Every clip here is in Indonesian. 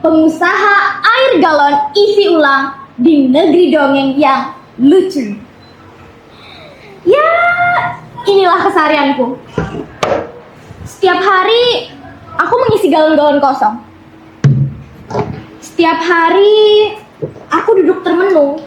pengusaha air galon isi ulang di negeri dongeng yang lucu. Ya, inilah keseharianku. Setiap hari aku mengisi galon-galon kosong. Setiap hari aku duduk termenung,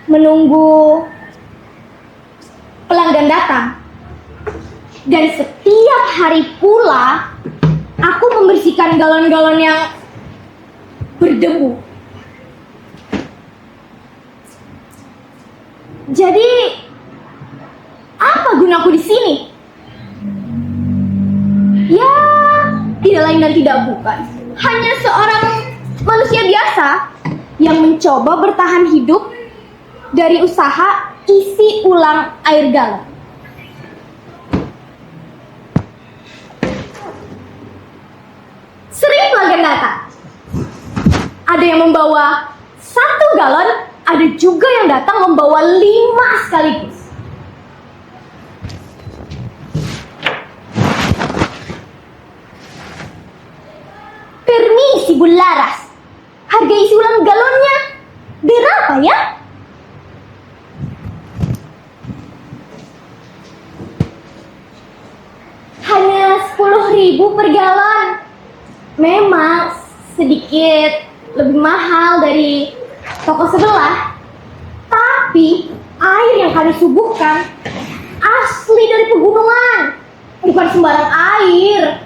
menunggu pelanggan datang. Dan setiap hari pula aku membersihkan galon-galon yang berdebu. Jadi, apa gunaku di sini? Ya, tidak lain dan tidak bukan. Hanya seorang manusia biasa yang mencoba bertahan hidup dari usaha isi ulang air galon. Sering pelanggan datang. Ada yang membawa 1 galon, ada juga yang datang membawa 5 sekaligus. Permisi Bu Laras, harga isi ulang galonnya berapa ya? Hanya 10.000 per galon. Memang sedikit lebih mahal dari toko sebelah, tapi air yang kami suguhkan asli dari pegunungan, bukan sembarang air.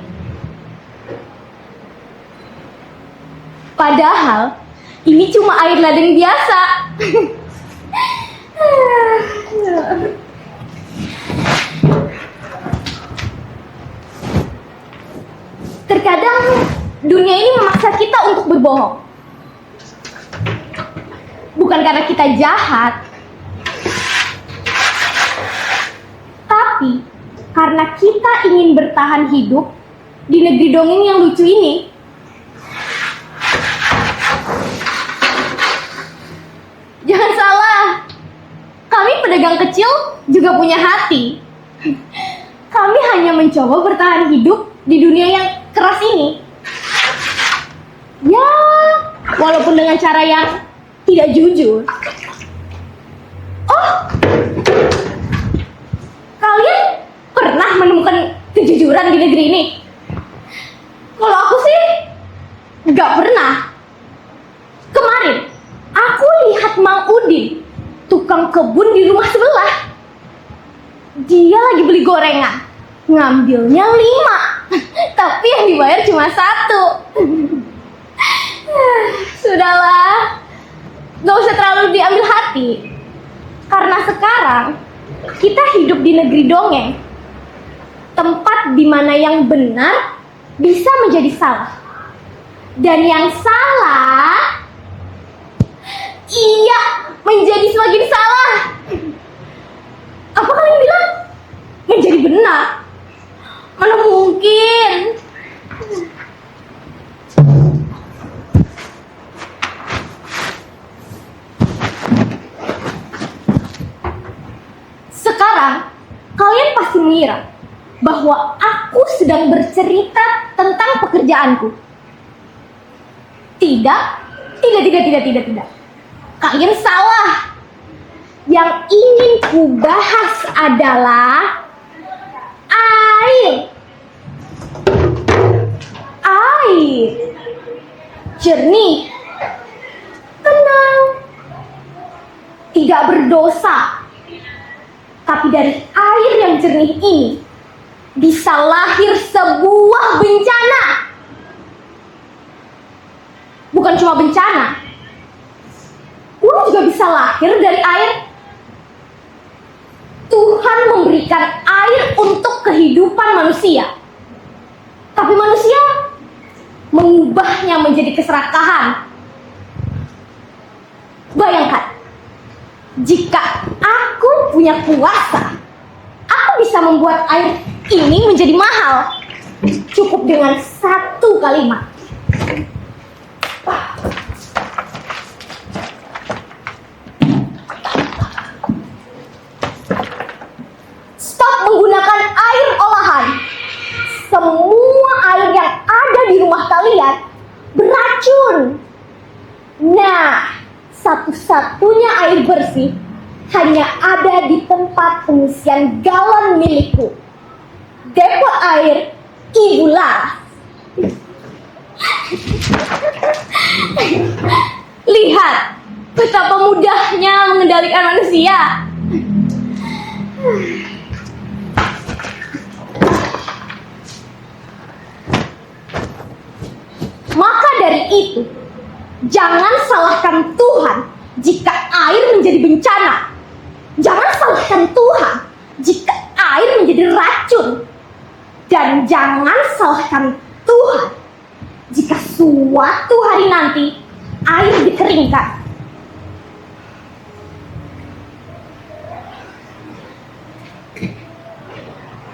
Padahal ini cuma air ladang biasa. Terkadang dunia ini memaksa kita untuk berbohong. Bukan karena kita jahat, tapi karena kita ingin bertahan hidup di negeri dongeng yang lucu ini. Jangan salah, kami pedagang kecil juga punya hati. Kami hanya mencoba bertahan hidup di dunia yang keras ini. Ya, walaupun dengan cara yang tidak jujur. Oh, kalian pernah menemukan kejujuran di negeri ini? Kalau aku sih gak pernah. Kemarin aku lihat Mang Udin, tukang kebun di rumah sebelah. Dia lagi beli gorengan, ngambilnya 5, tapi yang dibayar cuma 1. Sudahlah, gak usah terlalu diambil hati. Karena sekarang kita hidup di negeri dongeng, tempat di mana yang benar bisa menjadi salah, dan yang salah menjadi semakin salah. Apa kalian bilang menjadi benar? Mana mungkin. Sekarang kalian pasti mengira bahwa aku sedang bercerita tentang pekerjaanku. Tidak. Kalian salah. Yang ingin kubahas adalah air. Jernih, tenang, tidak berdosa. Tapi dari air yang jernih ini bisa lahir sebuah bencana. Bukan cuma bencana, uang juga bisa lahir dari air. Tuhan memberikan air untuk kehidupan manusia, tapi manusia mengubahnya menjadi keserakahan. Bayangkan, jika aku punya kuasa, aku bisa membuat air ini menjadi mahal. Cukup dengan 1 kalimat. Stop menggunakan air olahan. Semua air yang ada di rumah kalian beracun. beracun. Nah, satu-satunya air bersih hanya ada di tempat pengisian galon milikku, depo air Ibu Laras. Lihat betapa mudahnya mengendalikan manusia. Maka dari itu, jangan salahkan Tuhan jika air menjadi bencana. Jangan salahkan Tuhan jika air menjadi racun. Dan jangan salahkan Tuhan jika suatu hari nanti air dikeringkan.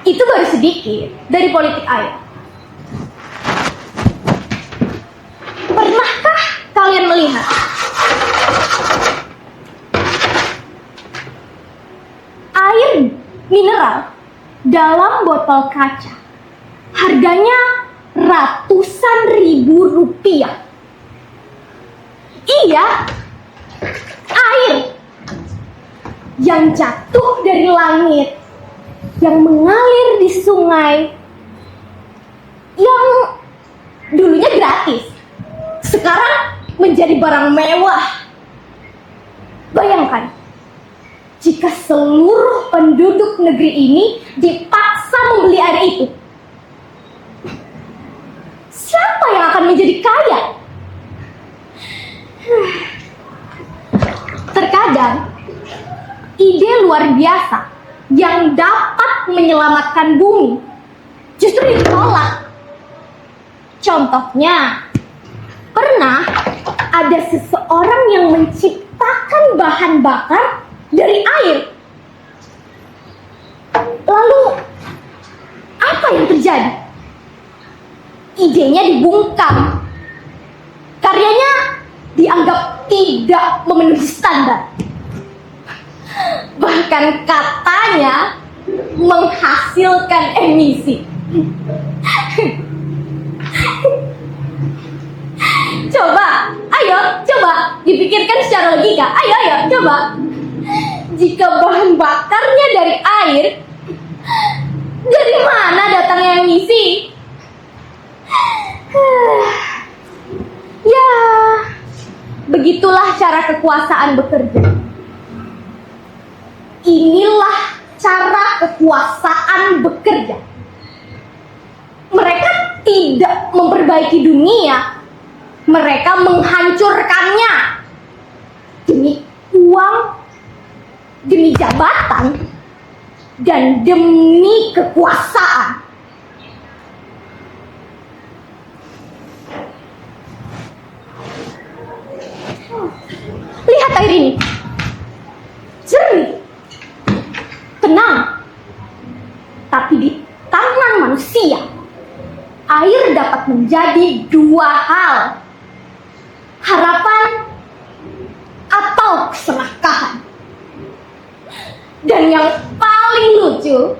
Itu baru sedikit dari politik air. Pernahkah kalian melihat air mineral dalam botol kaca harganya ratusan ribu rupiah? Iya, air yang jatuh dari langit, yang mengalir di sungai, yang dulunya gratis, sekarang menjadi barang mewah. Bayangkan jika seluruh penduduk negeri ini dipaksa membeli air itu. Siapa yang akan menjadi kaya? Terkadang ide luar biasa yang dapat menyelamatkan bumi justru ditolak. Contohnya, pernah ada seseorang yang menciptakan bahan bakar dari air. Lalu, apa yang terjadi? Idenya dibungkam. Karyanya dianggap tidak memenuhi standar. Bahkan katanya menghasilkan emisi. Coba dipikirkan secara logika. Ayo, coba. Jika bahan bakarnya dari air, dari mana datangnya emisi? Ya, begitulah cara kekuasaan bekerja. Inilah cara kekuasaan bekerja. Mereka tidak memperbaiki dunia, mereka menghancurkannya demi uang, demi jabatan, dan demi kekuasaan. Lihat air ini, jernih, tenang. Tapi di tangan manusia, air dapat menjadi dua hal: harapan atau keserakahan. Dan yang paling lucu,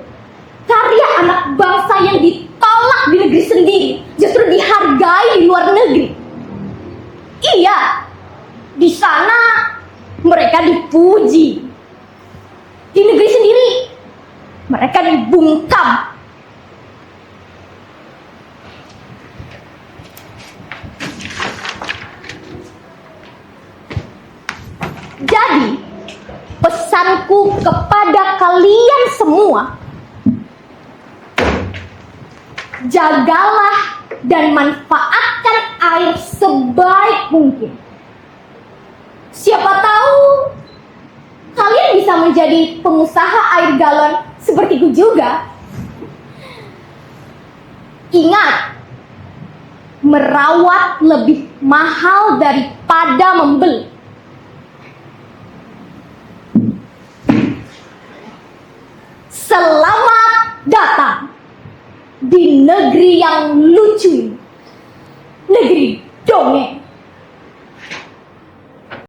karya anak bangsa yang ditolak di negeri sendiri justru dihargai di luar negeri. Iya, di sana mereka dipuji, di negeri sendiri mereka dibungkam. Jadi, pesanku kepada kalian semua, jagalah dan manfaatkan air sebaik mungkin. Siapa tahu kalian bisa menjadi pengusaha air galon sepertiku juga. Ingat, merawat lebih mahal daripada membeli. Selamat datang di negeri yang lucu, negeri dongeng.